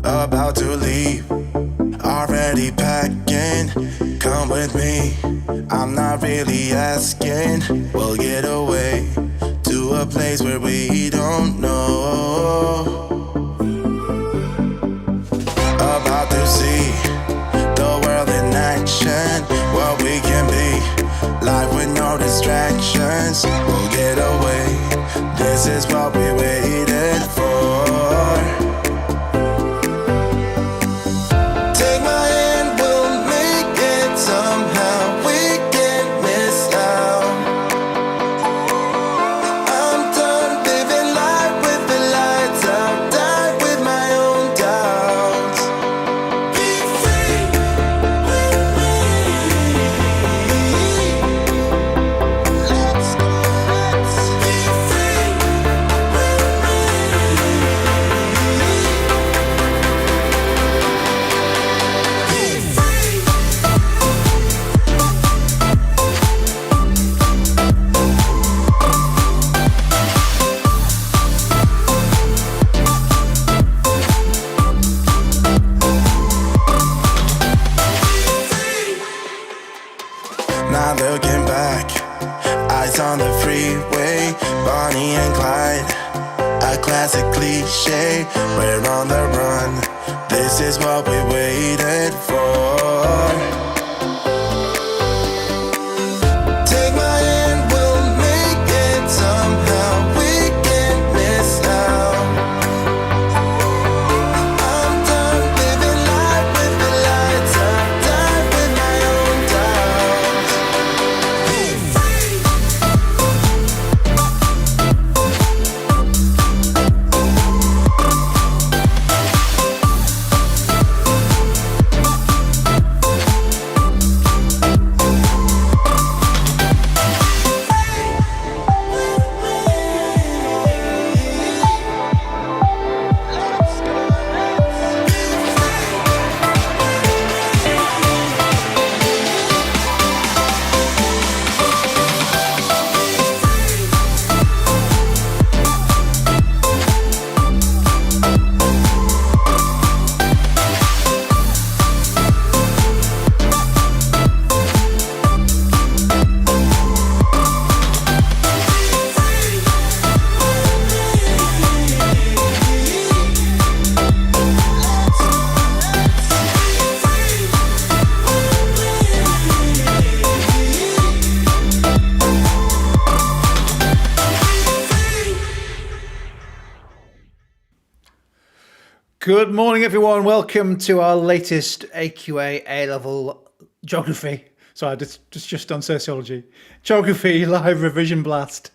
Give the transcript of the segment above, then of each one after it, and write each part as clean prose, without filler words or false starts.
about to leave, already packing. Come with me, I'm not really asking. We'll get away to a place where we don't know. About to see the world in action, what we can be, life with no distractions. We'll get away, this is what we waited for. Take my hand, we'll make it somehow. We can't miss out. I'm done living life with the lights out. Die with my own doubts. Be free with me. Let's go, let's be free with me. Be free. Not looking back, eyes on the freeway, Bonnie and Clyde, a classic cliche. We're on the run, this is what we waited for. Take my hand, we'll make it somehow. We can't miss out. I'm done living life with the lights out. Die with my own doubts. Be free. Good morning, everyone. Welcome to our latest AQA A-Level Geography. Sorry, I just done sociology. Geography live revision blast.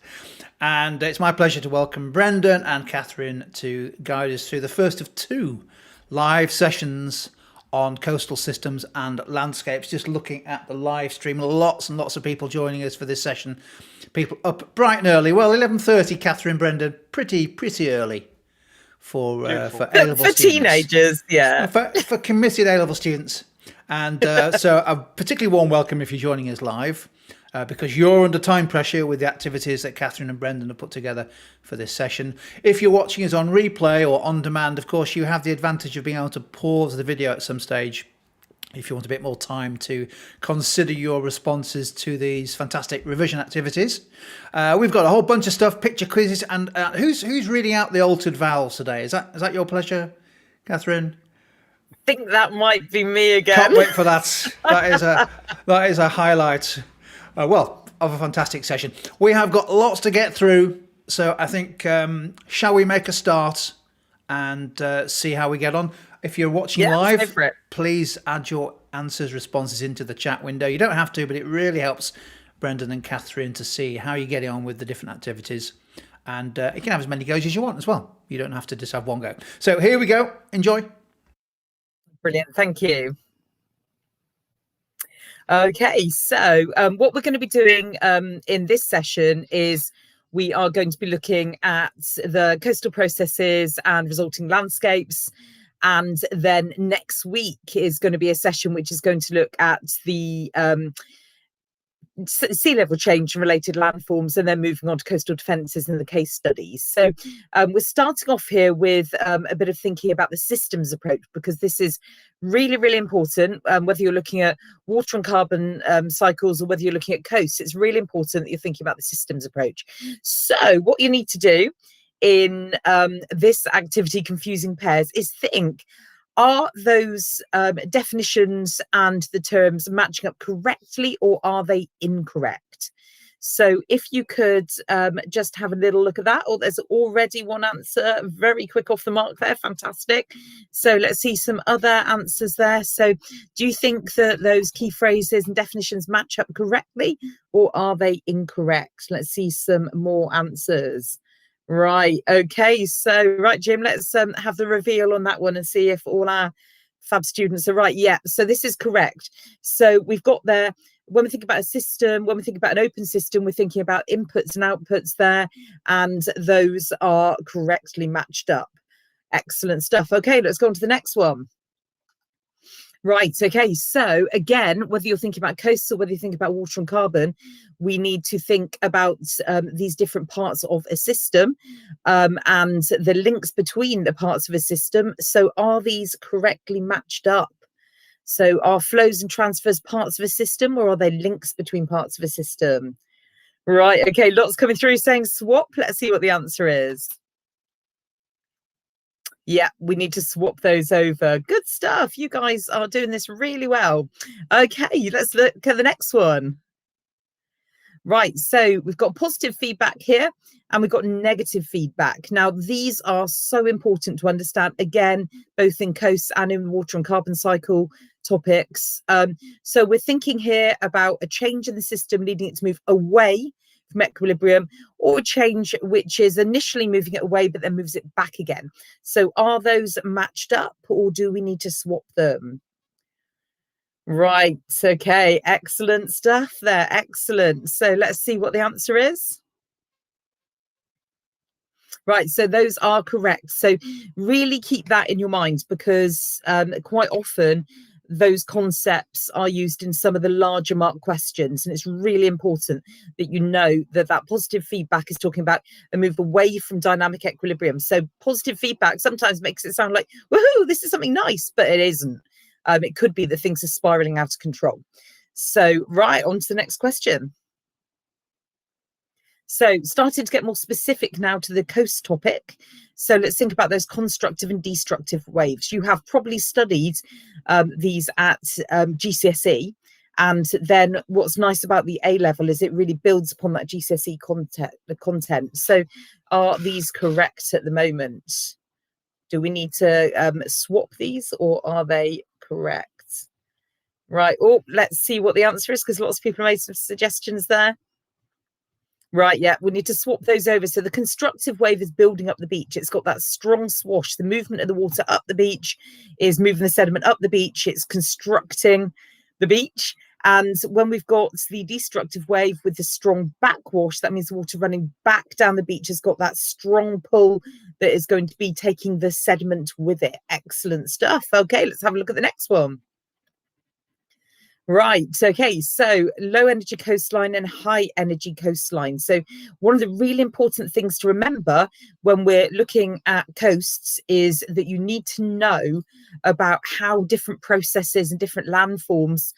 And it's my pleasure to welcome Brendan and Catherine to guide us through the first of two live sessions on coastal systems and landscapes. Just looking at the live stream, lots and lots of people joining us for this session. People up bright and early. Well, 11:30, Catherine, Brendan, pretty early for A-level for students. Teenagers, yeah. For committed A-level students. And so a particularly warm welcome if you're joining us live, because you're under time pressure with the activities that Catherine and Brendan have put together for this session. If you're watching us on replay or on demand, of course, you have the advantage of being able to pause the video at some stage if you want a bit more time to consider your responses to these fantastic revision activities. We've got a whole bunch of stuff, picture quizzes, and who's reading out the altered vowels today? Is that your pleasure, Catherine? I think that might be me again. Can't wait for that. That is a highlight, of a fantastic session. We have got lots to get through, so I think shall we make a start and see how we get on? If you're watching live, please add your answers, responses into the chat window. You don't have to, but it really helps Brendan and Catherine to see how you're getting on with the different activities. And you can have as many goes as you want as well. You don't have to just have one go. So here we go. Enjoy. Brilliant. Thank you. Okay, so what we're going to be doing in this session is we are going to be looking at the coastal processes and resulting landscapes. And then next week is going to be a session which is going to look at the sea level change and related landforms, and then moving on to coastal defences and the case studies. So we're starting off here with a bit of thinking about the systems approach, because this is really, really important. Whether you're looking at water and carbon cycles or whether you're looking at coasts, it's really important that you're thinking about the systems approach. So what you need to do in this activity, Confusing Pairs, is think, are those definitions and the terms matching up correctly, or are they incorrect? So if you could just have a little look at that. Oh, there's already one answer, very quick off the mark there, fantastic. So let's see some other answers there. So do you think that those key phrases and definitions match up correctly, or are they incorrect? Let's see some more answers. Right, okay, so right, Jim, let's have the reveal on that one and see if all our fab students are right. Yeah, so this is correct. So we've got there, when we think about a system, when we think about an open system, we're thinking about inputs and outputs there, and those are correctly matched up. Excellent stuff. Okay, let's go on to the next one. Right, okay, so again, whether you're thinking about coasts or whether you think about water and carbon, we need to think about these different parts of a system and the links between the parts of a system. So are these correctly matched up? So are flows and transfers parts of a system, or are they links between parts of a system? Right, okay, lots coming through saying swap. Let's see what the answer is. Yeah, we need to swap those over. Good stuff. You guys are doing this really well. Okay, let's look at the next one. Right, so we've got positive feedback here and we've got negative feedback. Now, these are so important to understand, again, both in coasts and in water and carbon cycle topics. So we're thinking here about a change in the system leading it to move away from equilibrium, or a change which is initially moving it away but then moves it back again. So are those matched up, or do we need to swap them? Right, okay, excellent stuff there, excellent. So let's see what the answer is. Right, so those are correct. So really keep that in your mind, because quite often those concepts are used in some of the larger mark questions, and it's really important that you know that that positive feedback is talking about a move away from dynamic equilibrium. So positive feedback sometimes makes it sound like, woohoo, this is something nice, but it isn't. It could be that things are spiraling out of control. So right, on to the next question. So starting to get more specific now to the coast topic. So let's think about those constructive and destructive waves. You have probably studied these at GCSE. And then what's nice about the A-level is it really builds upon that GCSE content. So are these correct at the moment? Do we need to swap these, or are they correct? Right. Oh, let's see what the answer is, because lots of people made some suggestions there. Right, yeah, we need to swap those over. So the constructive wave is building up the beach. It's got that strong swash. The movement of the water up the beach is moving the sediment up the beach. It's constructing the beach. And when we've got the destructive wave with the strong backwash, that means the water running back down the beach has got that strong pull that is going to be taking the sediment with it. Excellent stuff. Okay, let's have a look at the next one. Right. Okay. So low energy coastline and high energy coastline. So one of the really important things to remember when we're looking at coasts is that you need to know about how different processes and different landforms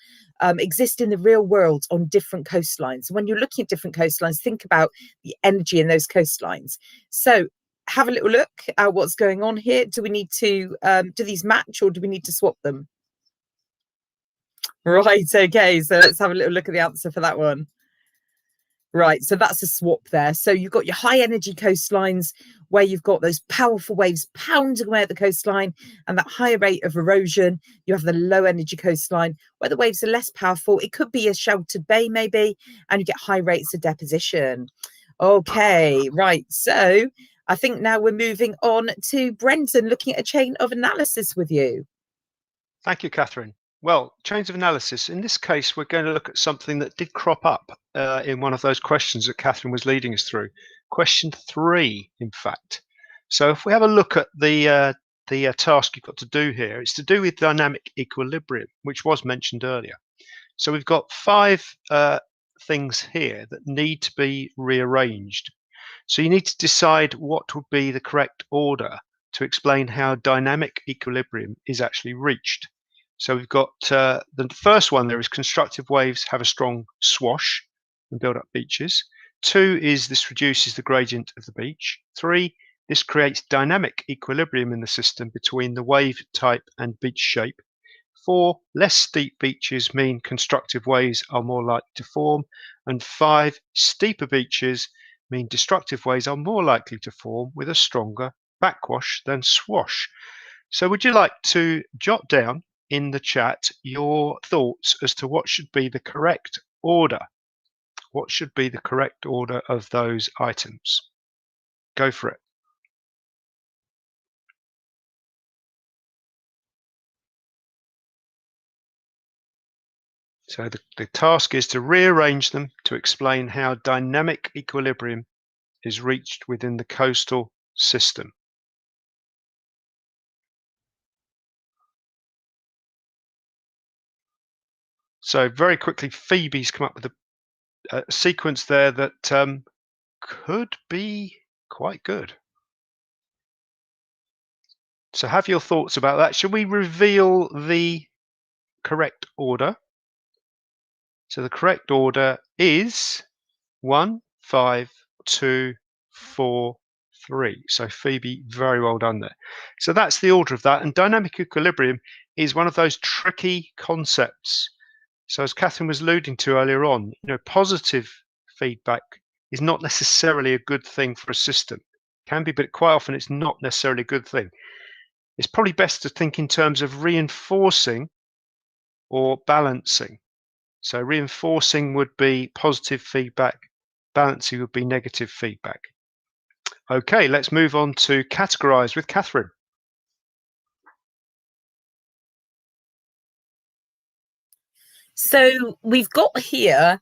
exist in the real world on different coastlines. When you're looking at different coastlines, think about the energy in those coastlines. So have a little look at what's going on here. Do we need to, do these match, or do we need to swap them? Right, okay, so let's have a little look at the answer for that one. Right, so that's a swap there. So you've got your high energy coastlines where you've got those powerful waves pounding away at the coastline and that higher rate of erosion. You have the low energy coastline where the waves are less powerful. It could be a sheltered bay maybe, and you get high rates of deposition. Okay, right, so I think now we're moving on to Brendan, looking at a chain of analysis with you. Thank you, Catherine. Well, chains of analysis. In this case, we're going to look at something that did crop up in one of those questions that Catherine was leading us through. Question 3, in fact. So if we have a look at the task you've got to do here, it's to do with dynamic equilibrium, which was mentioned earlier. So we've got five things here that need to be rearranged. So you need to decide what would be the correct order to explain how dynamic equilibrium is actually reached. So we've got the first one there is constructive waves have a strong swash and build up beaches. 2 is this reduces the gradient of the beach. 3, this creates dynamic equilibrium in the system between the wave type and beach shape. 4, less steep beaches mean constructive waves are more likely to form. And 5, steeper beaches mean destructive waves are more likely to form with a stronger backwash than swash. So would you like to jot down in the chat your thoughts as to what should be the correct order? What should be the correct order of those items? Go for it. So the task is to rearrange them to explain how dynamic equilibrium is reached within the coastal system. So very quickly, Phoebe's come up with a sequence there that could be quite good. So have your thoughts about that. Shall we reveal the correct order? So the correct order is 1, 5, 2, 4, 3. So Phoebe, very well done there. So that's the order of that. And dynamic equilibrium is one of those tricky concepts. So as Catherine was alluding to earlier on, positive feedback is not necessarily a good thing for a system. It can be, but quite often it's not necessarily a good thing. It's probably best to think in terms of reinforcing or balancing. So reinforcing would be positive feedback, balancing would be negative feedback. Okay, let's move on to categorize with Catherine. So we've got here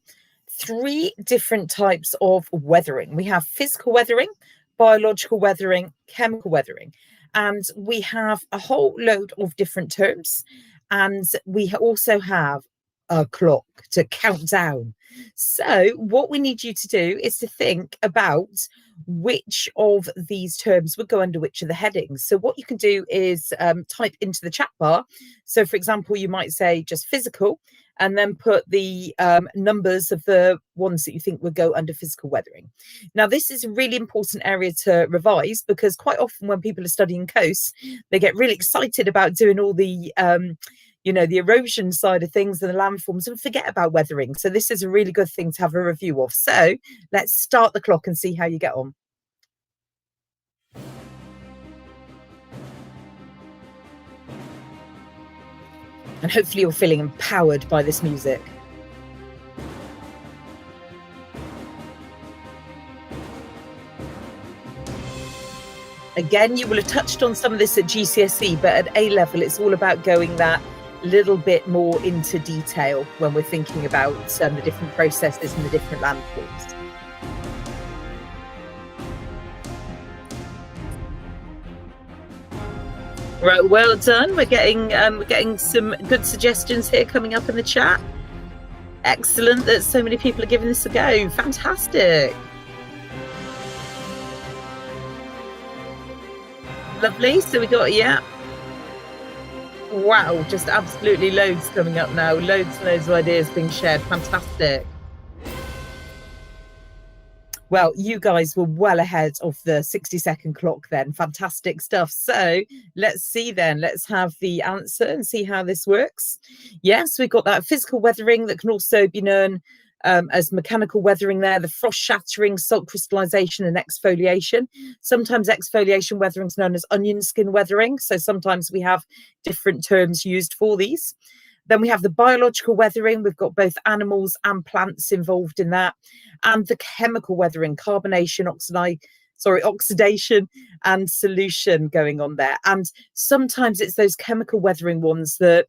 3 different types of weathering. We have physical weathering, biological weathering, chemical weathering, and we have a whole load of different terms. And we also have a clock to count down. So what we need you to do is to think about which of these terms would go under which of the headings. So what you can do is type into the chat bar. So for example, you might say just physical, and then put the numbers of the ones that you think would go under physical weathering. Now, this is a really important area to revise, because quite often when people are studying coasts, they get really excited about doing all the the erosion side of things and the landforms, and forget about weathering. So this is a really good thing to have a review of. So let's start the clock and see how you get on. And hopefully you're feeling empowered by this music. Again, you will have touched on some of this at GCSE, but at A-level, it's all about going that little bit more into detail when we're thinking about the different processes and the different landforms. Right, well done. We're getting some good suggestions here coming up in the chat. Excellent that so many people are giving this a go. Fantastic. Lovely. So we got, yeah. Wow, just absolutely loads coming up now. Loads and loads of ideas being shared. Fantastic. Well, you guys were well ahead of the 60-second clock then. Fantastic stuff. So let's see then. Let's have the answer and see how this works. Yes, we've got that physical weathering that can also be known as mechanical weathering there, the frost shattering, salt crystallization and exfoliation. Sometimes exfoliation weathering is known as onion skin weathering. So sometimes we have different terms used for these. Then we have the biological weathering. We've got both animals and plants involved in that. And the chemical weathering, carbonation, oxidation and solution going on there. And sometimes it's those chemical weathering ones that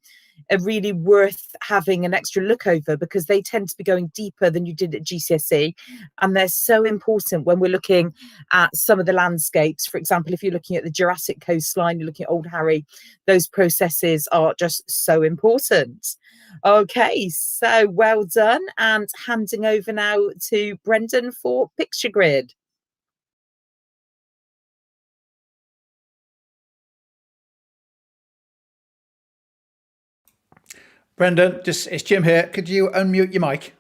are really worth having an extra look over, because they tend to be going deeper than you did at GCSE. And they're so important when we're looking at some of the landscapes. For example, if you're looking at the Jurassic coastline, you're looking at Old Harry, those processes are just so important. Okay, so well done, and handing over now to Brendan for picture grid. Brendan, it's Jim here. Could you unmute your mic?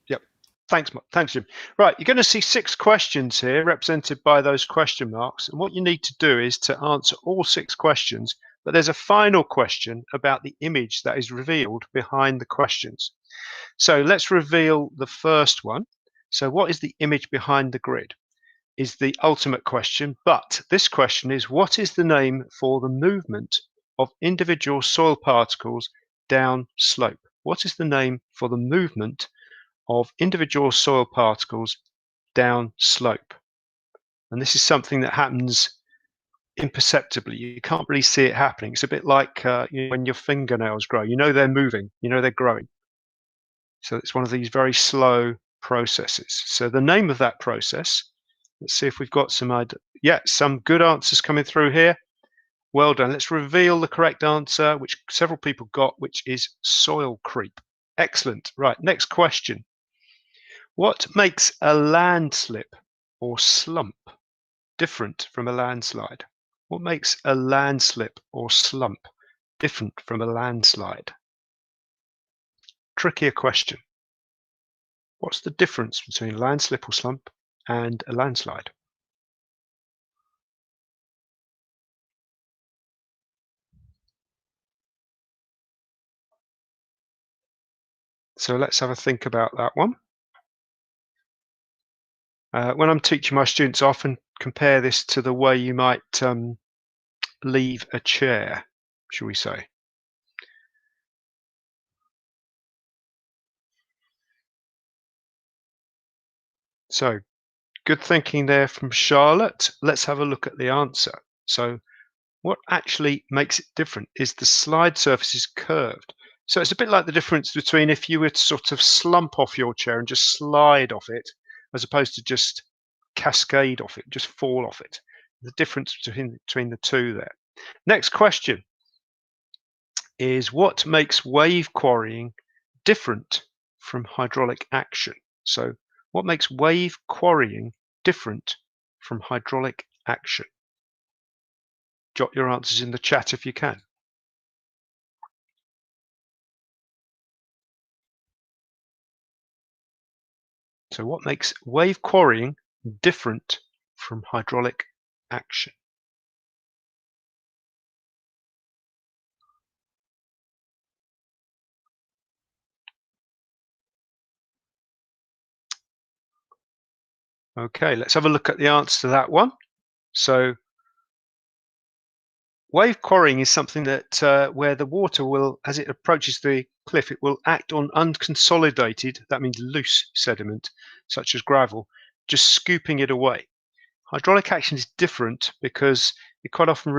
Yep. Thanks, Jim. Right, you're going to see 6 questions here represented by those question marks. And what you need to do is to answer all 6 questions, but there's a final question about the image that is revealed behind the questions. So let's reveal the first one. So what is the image behind the grid? Is the ultimate question, but this question is, what is the name for the movement of individual soil particles down slope? What is the name for the movement of individual soil particles down slope? And this is something that happens imperceptibly. You can't really see it happening. It's a bit like when your fingernails grow. You know they're moving, you know they're growing. So it's one of these very slow processes. So the name of that process, let's see if we've got some good answers coming through here. Well done. Let's reveal the correct answer, which several people got, which is soil creep. Excellent. Right, next question. What makes a landslip or slump different from a landslide? What makes a landslip or slump different from a landslide? Trickier question. What's the difference between a landslip or slump and a landslide? So let's have a think about that one. When I'm teaching my students, I often compare this to the way you might leave a chair, shall we say. So good thinking there from Charlotte. Let's have a look at the answer. So what actually makes it different is the slide surface is curved. So it's a bit like the difference between if you were to sort of slump off your chair and just slide off it, as opposed to just cascade off it, just fall off it. The difference between the two there. Next question is, what makes wave quarrying different from hydraulic action? So what makes wave quarrying different from hydraulic action? Jot your answers in the chat if you can. So what makes wave quarrying different from hydraulic action? Okay, let's have a look at the answer to that one. So wave quarrying is something that where the water will, as it approaches the cliff, it will act on unconsolidated, that means loose sediment, such as gravel, just scooping it away. Hydraulic action is different because it quite often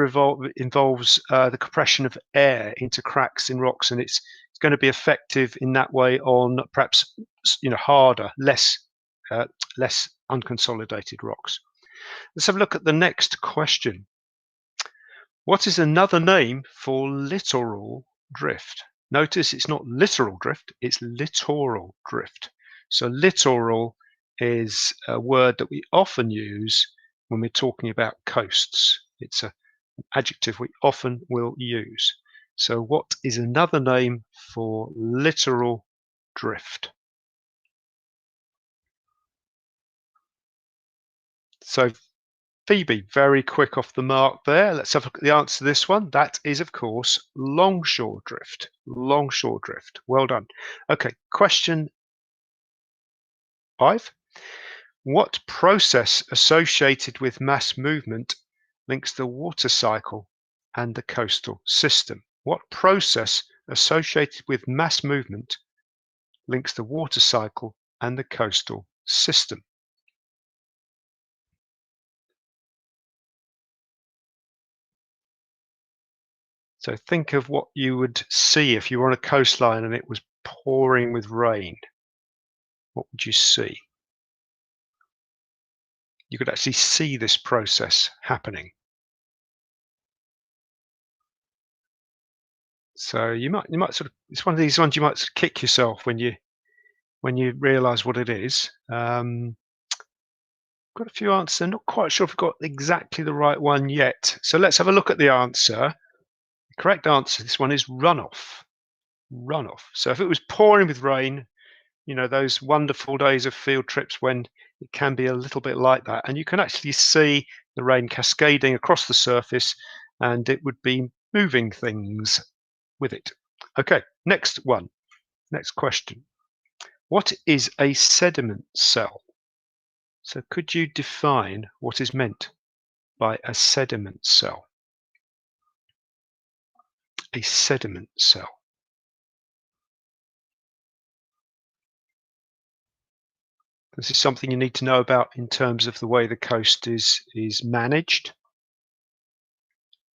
involves the compression of air into cracks in rocks, and it's going to be effective in that way on perhaps harder, less unconsolidated rocks. Let's have a look at the next question. What is another name for littoral drift? Notice it's not literal drift, it's littoral drift. So littoral is a word that we often use when we're talking about coasts. It's an adjective we often will use. So what is another name for littoral drift? So Phoebe, very quick off the mark there. Let's have a look at the answer to this one. That is, of course, longshore drift. Longshore drift. Well done. Okay, question 5. What process associated with mass movement links the water cycle and the coastal system? What process associated with mass movement links the water cycle and the coastal system? So think of what you would see if you were on a coastline and it was pouring with rain. What would you see? You could actually see this process happening. So you might sort of, it's one of these ones you might sort of kick yourself when you realise what it is. Got a few answers. I'm not quite sure if we've got exactly the right one yet. So let's have a look at the answer. The correct answer, this one is runoff. Runoff. So if it was pouring with rain, you know, those wonderful days of field trips when it can be a little bit like that, and you can actually see the rain cascading across the surface, and it would be moving things with it. Okay, next one. Next question. What is a sediment cell? So could you define what is meant by a sediment cell? A sediment cell. This is something you need to know about in terms of the way the coast is managed.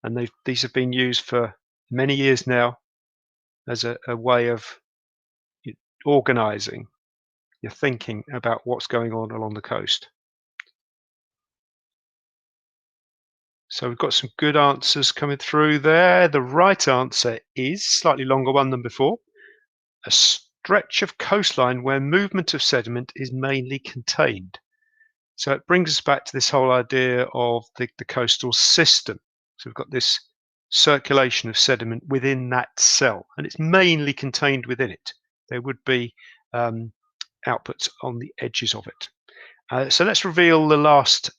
And these have been used for many years now as a way of organising your thinking about what's going on along the coast. So we've got some good answers coming through there. The right answer is slightly longer one than before. A stretch of coastline where movement of sediment is mainly contained. So it brings us back to this whole idea of the coastal system. So we've got this circulation of sediment within that cell, and it's mainly contained within it. There would be outputs on the edges of it. So let's reveal the last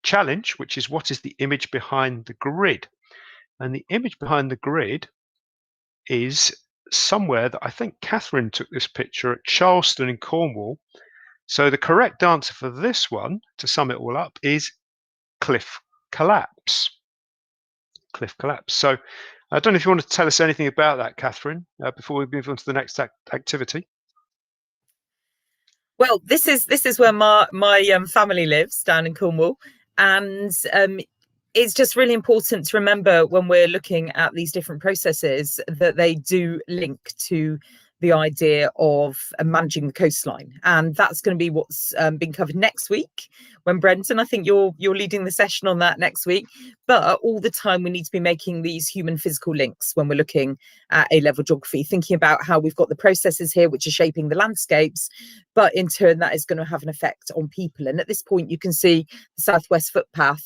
challenge, which is what is the image behind the grid? And the image behind the grid is somewhere that I think Catherine took this picture at Charleston in Cornwall. So the correct answer for this one, to sum it all up, is cliff collapse. Cliff collapse. So I don't know if you want to tell us anything about that, Catherine, before we move on to the next activity. Well, this is where my family lives, down in Cornwall, and it's just really important to remember when we're looking at these different processes that they do link to the idea of managing the coastline, and that's going to be what's being covered next week. When Brendan, I think you're leading the session on that next week. But all the time we need to be making these human physical links when we're looking at A-level geography, thinking about how we've got the processes here which are shaping the landscapes, but in turn that is going to have an effect on people. And at this point you can see the Southwest footpath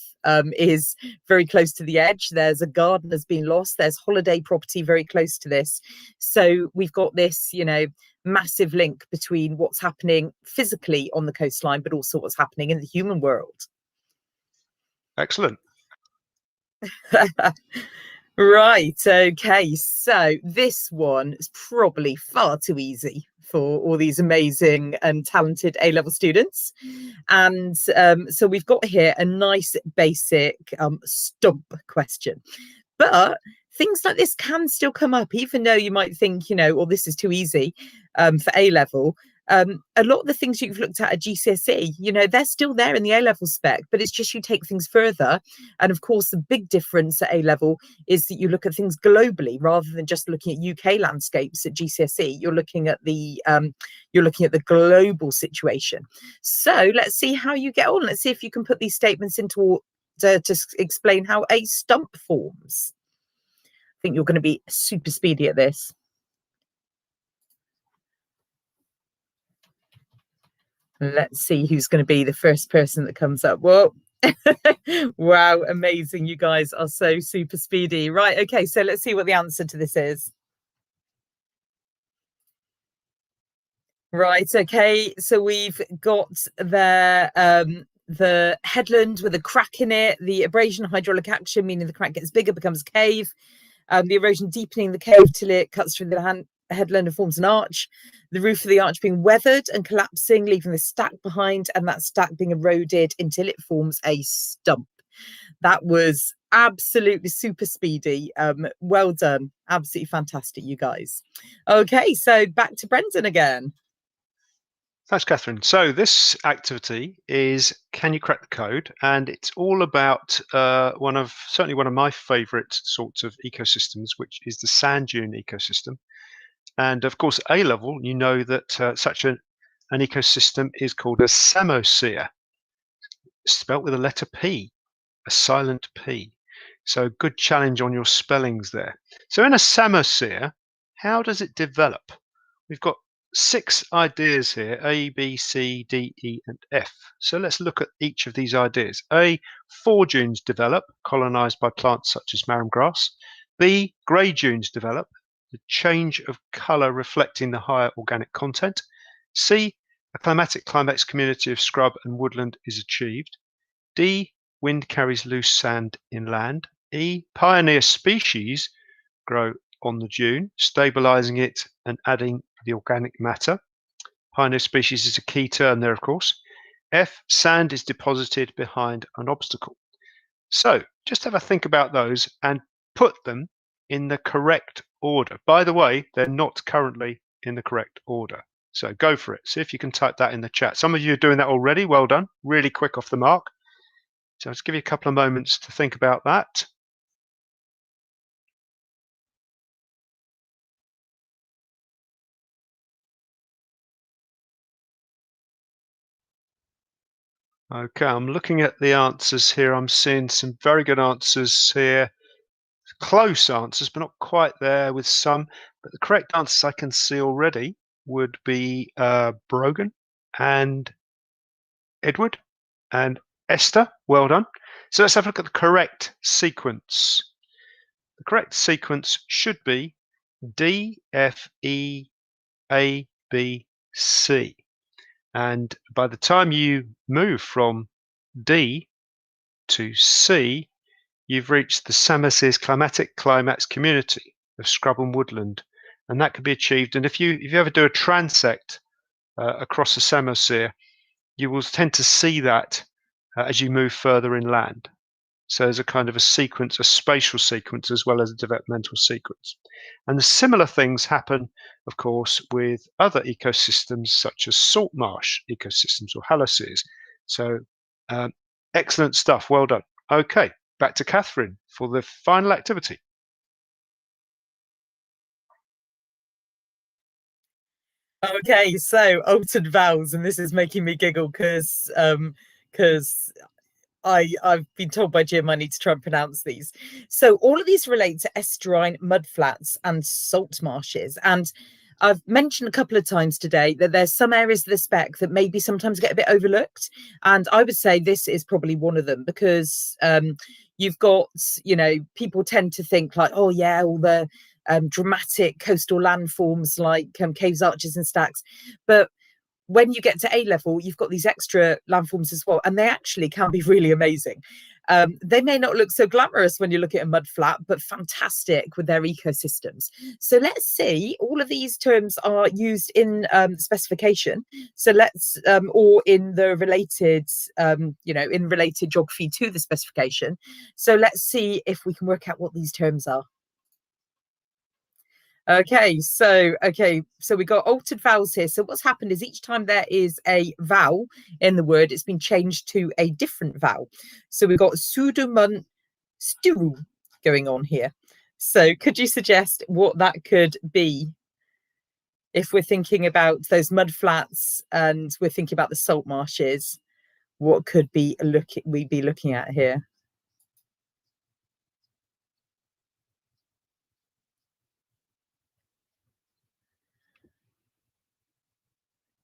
is very close to the edge. There's a garden has been lost. There's holiday property very close to this. So we've got this, you know, massive link between what's happening physically on the coastline, but also what's happening in the human world. Excellent. Right. Okay. So this one is probably far too easy for all these amazing and talented A-level students. And so we've got here a nice basic stump question. But things like this can still come up, even though you might think, you know, well, this is too easy for A-level. A lot of the things you've looked at GCSE, you know, they're still there in the A-level spec, but it's just you take things further. And of course, the big difference at A-level is that you look at things globally rather than just looking at UK landscapes at GCSE. You're looking at the global situation. So let's see how you get on. Let's see if you can put these statements into to explain how a stump forms. I think you're going to be super speedy at this. Let's see who's going to be the first person that comes up. Whoa. Wow, amazing. You guys are so super speedy. Right, okay, so let's see what the answer to this is. Right, okay, so we've got the headland with a crack in it, the abrasion hydraulic action, meaning the crack gets bigger, becomes a cave, the erosion deepening the cave till it cuts through the headland and forms an arch, the roof of the arch being weathered and collapsing, leaving the stack behind, and that stack being eroded until it forms a stump. That was absolutely super speedy. Well done. Absolutely fantastic, you guys. Okay, so back to Brendan again. Thanks, Catherine. So this activity is Can You Crack the Code? And it's all about certainly one of my favourite sorts of ecosystems, which is the sand dune ecosystem. And of course, A-level, you know that such an ecosystem is called a samosphere, spelt with a letter P, a silent P. So good challenge on your spellings there. So in a samosphere, how does it develop? We've got 6 ideas here, A, B, C, D, E, and F. So let's look at each of these ideas. A, four dunes develop, colonized by plants such as marram grass. B, grey dunes develop, the change of colour reflecting the higher organic content. C, a climax community of scrub and woodland is achieved. D, wind carries loose sand inland. E, pioneer species grow on the dune, stabilizing it and adding the organic matter. Pioneer species is a key term there, of course. F, sand is deposited behind an obstacle. So just have a think about those and put them in the correct order. By the way, they're not currently in the correct order. So go for it. See if you can type that in the chat. Some of you are doing that already. Well done. Really quick off the mark. So I'll just give you a couple of moments to think about that. Okay, I'm looking at the answers here. I'm seeing some very good answers here. Close answers, but not quite there with some. But the correct answers I can see already would be Brogan and Edward and Esther. Well done. So let's have a look at the correct sequence. The correct sequence should be D, F, E, A, B, C. And by the time you move from D to C, you've reached the samosphere's climax community of scrub and woodland, and that can be achieved. And if you ever do a transect across the samosphere, you will tend to see that as you move further inland. So there's a kind of a sequence, a spatial sequence, as well as a developmental sequence. And the similar things happen, of course, with other ecosystems such as salt marsh ecosystems or halospheres. So excellent stuff. Well done. Okay, back to Catherine for the final activity. Okay, so altered vowels, and this is making me giggle because I've been told by Jim I need to try and pronounce these. So all of these relate to estuarine mudflats and salt marshes. And I've mentioned a couple of times today that there's some areas of the spec that maybe sometimes get a bit overlooked. And I would say this is probably one of them because you've got, people tend to think like, oh yeah, all the dramatic coastal landforms like caves, arches and stacks. But when you get to A-level, you've got these extra landforms as well, and they actually can be really amazing. They may not look so glamorous when you look at a mudflat, but fantastic with their ecosystems. So let's see, all of these terms are used in the specification. So let's, or in the related, in related geography to the specification. So let's see if we can work out what these terms are. Okay, so we got altered vowels here. So what's happened is each time there is a vowel in the word, it's been changed to a different vowel. So we've got sudumun stu going on here. So could you suggest what that could be if we're thinking about those mud flats and we're thinking about the salt marshes? What could we be looking at here?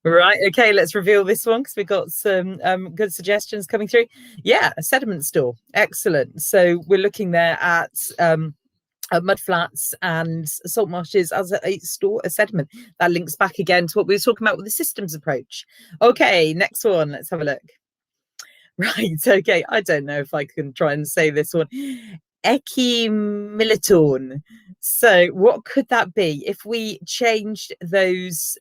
Right. Okay. Let's reveal this one because we've got some good suggestions coming through. Yeah, a sediment store. Excellent. So we're looking there at mud flats and salt marshes as a store, a sediment. That links back again to what we were talking about with the systems approach. Okay. Next one. Let's have a look. Right. Okay. I don't know if I can try and say this one. Echimiliton. So what could that be if we changed those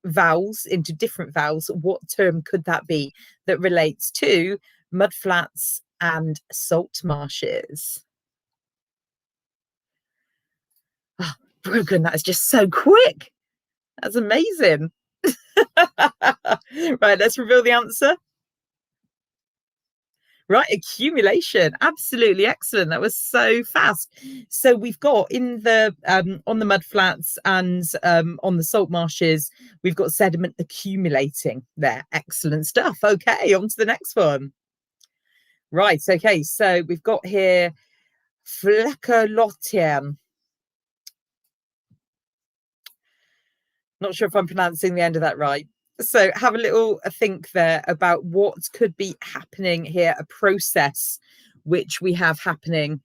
vowels into different vowels? What term could that be that relates to mudflats and salt marshes? Oh, Brogan, that is just so quick. That's amazing. Right, let's reveal the answer. Right, accumulation. Absolutely excellent. That was so fast. So we've got in the on the mud flats and on the salt marshes, we've got sediment accumulating there. Excellent stuff. Okay, on to the next one. Right, okay, so we've got here Fleckerlottian. Not sure if I'm pronouncing the end of that right. So have a little think there about what could be happening here, a process which we have happening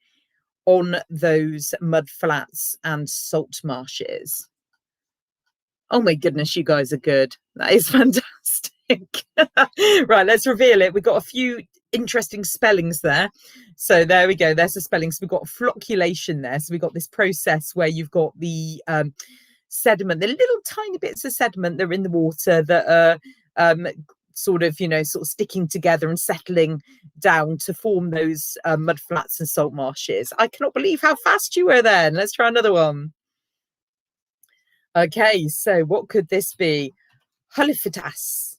on those mud flats and salt marshes. Oh my goodness, you guys are good. That is fantastic. Right, let's reveal it. We've got a few interesting spellings there. So there we go. There's the spellings. We've got flocculation there. So we've got this process where you've got the sediment, the little tiny bits of sediment that are in the water that are sort of sticking together and settling down to form those mud flats and salt marshes. I cannot believe how fast you were then. Let's try another one. Okay, so what could this be? Halifitas.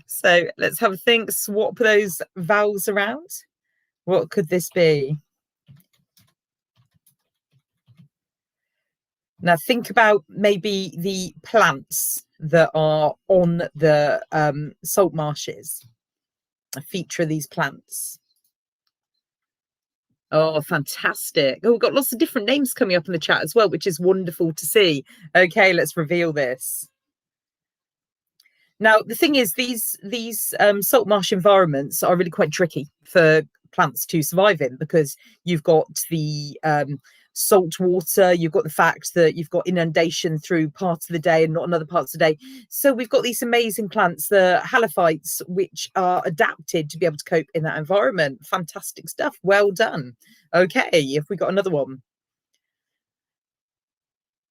So let's have a think, swap those vowels around. What could this be? Now think about maybe the plants that are on the salt marshes. A feature of these plants. Oh, fantastic. Oh, we've got lots of different names coming up in the chat as well, which is wonderful to see. Okay, let's reveal this. Now, the thing is, these salt marsh environments are really quite tricky for plants to survive in, because you've got the salt water, you've got the fact that you've got inundation through parts of the day and not another parts of the day. So we've got these amazing plants, the halophytes, which are adapted to be able to cope in that environment. Fantastic stuff. Well done. Okay, if we got another one.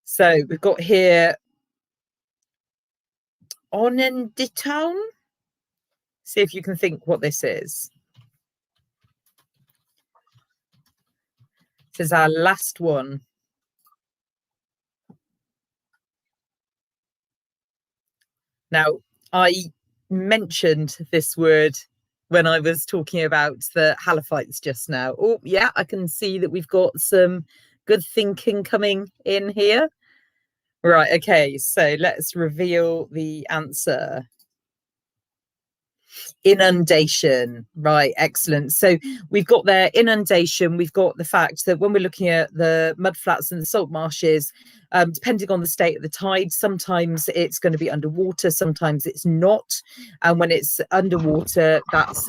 So we've got here Onenditown. See if you can think what this is. This is our last one. Now, I mentioned this word when I was talking about the halophytes just now. Oh, yeah, I can see that we've got some good thinking coming in here. Right, okay, so let's reveal the answer. Inundation. Right, excellent. So we've got there inundation. We've got the fact that when we're looking at the mudflats and the salt marshes, depending on the state of the tide, sometimes it's going to be underwater, sometimes it's not. And when it's underwater, that's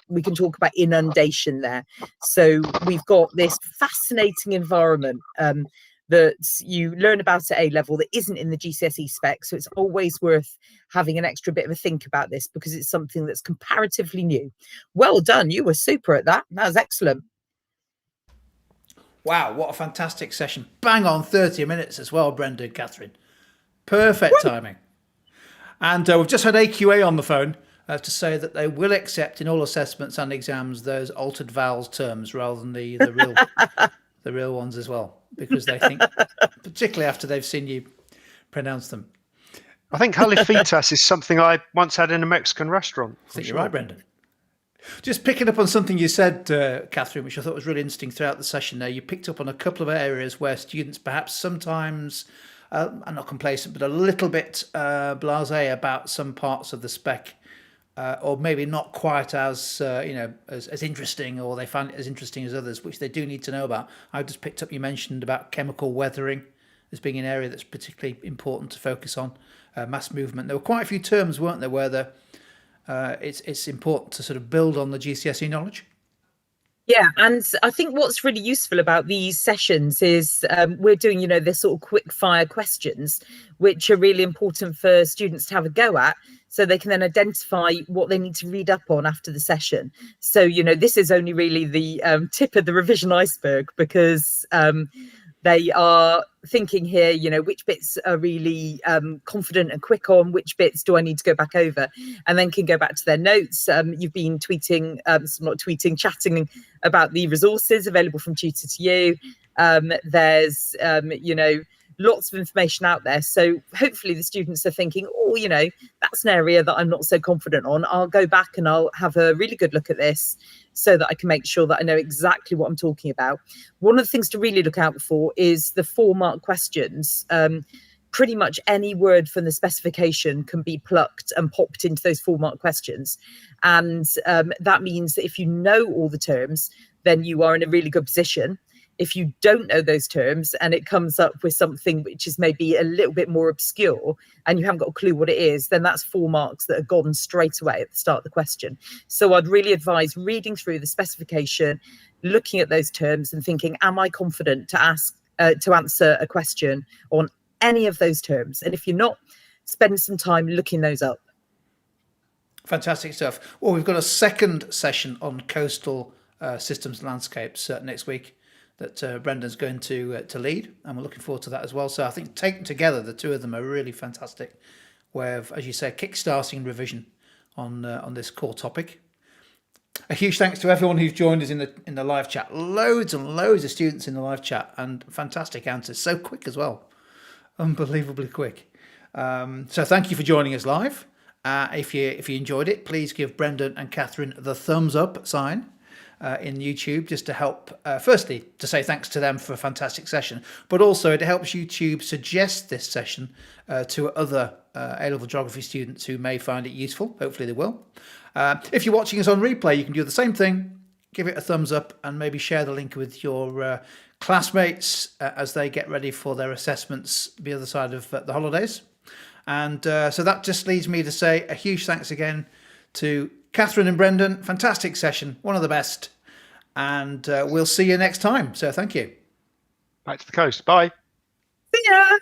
we can talk about inundation there. So we've got this fascinating environment that you learn about at A-level that isn't in the GCSE spec. So it's always worth having an extra bit of a think about this, because it's something that's comparatively new. Well done. You were super at that. That was excellent. Wow, what a fantastic session. Bang on 30 minutes as well, Brenda and Catherine. Perfect timing. And we've just had AQA on the phone to say that they will accept in all assessments and exams those altered vowels terms rather than the real the real ones as well, because they think, particularly after they've seen you pronounce them. I think Halifitas is something I once had in a Mexican restaurant. I think you're right, Brendan. Just picking up on something you said, Catherine, which I thought was really interesting throughout the session there, you picked up on a couple of areas where students perhaps sometimes, I'm not complacent, but a little bit blasé about some parts of the spec, or maybe not quite as as interesting, or they find it as interesting as others, which they do need to know about. I just picked up, you mentioned about chemical weathering as being an area that's particularly important to focus on, mass movement. There were quite a few terms, weren't there, where it's important to sort of build on the GCSE knowledge. Yeah, and I think what's really useful about these sessions is we're doing, this sort of quick fire questions, which are really important for students to have a go at, so they can then identify what they need to read up on after the session. So, this is only really the tip of the revision iceberg, because they are thinking here, which bits are really confident and quick on, which bits do I need to go back over, and then can go back to their notes. You've been chatting about the resources available from Tutor to You. There's, lots of information out there. So hopefully the students are thinking, that's an area that I'm not so confident on. I'll go back and I'll have a really good look at this, so that I can make sure that I know exactly what I'm talking about. One of the things to really look out for is the 4-mark questions. pretty much any word from the specification can be plucked and popped into those 4-mark questions. And that means that if you know all the terms, then you are in a really good position. If you don't know those terms and it comes up with something which is maybe a little bit more obscure and you haven't got a clue what it is, then that's 4 marks that are gone straight away at the start of the question. So I'd really advise reading through the specification, looking at those terms and thinking, am I confident to answer a question on any of those terms? And if you're not, spend some time looking those up. Fantastic stuff. Well, we've got a second session on coastal systems landscapes next week that Brendan's going to lead, and we're looking forward to that as well. So I think taken together, the two of them are really fantastic way of, as you say, kickstarting revision on this core topic. A huge thanks to everyone who's joined us in the live chat. Loads and loads of students in the live chat, and fantastic answers. So quick as well, unbelievably quick. So thank you for joining us live. If you enjoyed it, please give Brendan and Catherine the thumbs up sign in YouTube, just to help, firstly, to say thanks to them for a fantastic session, but also it helps YouTube suggest this session to other A-Level Geography students who may find it useful. Hopefully they will. If you're watching us on replay, you can do the same thing, give it a thumbs up and maybe share the link with your classmates as they get ready for their assessments the other side of the holidays. And so that just leads me to say a huge thanks again to Catherine and Brendan. Fantastic session, one of the best. And we'll see you next time. So thank you. Back to the coast. Bye. See ya.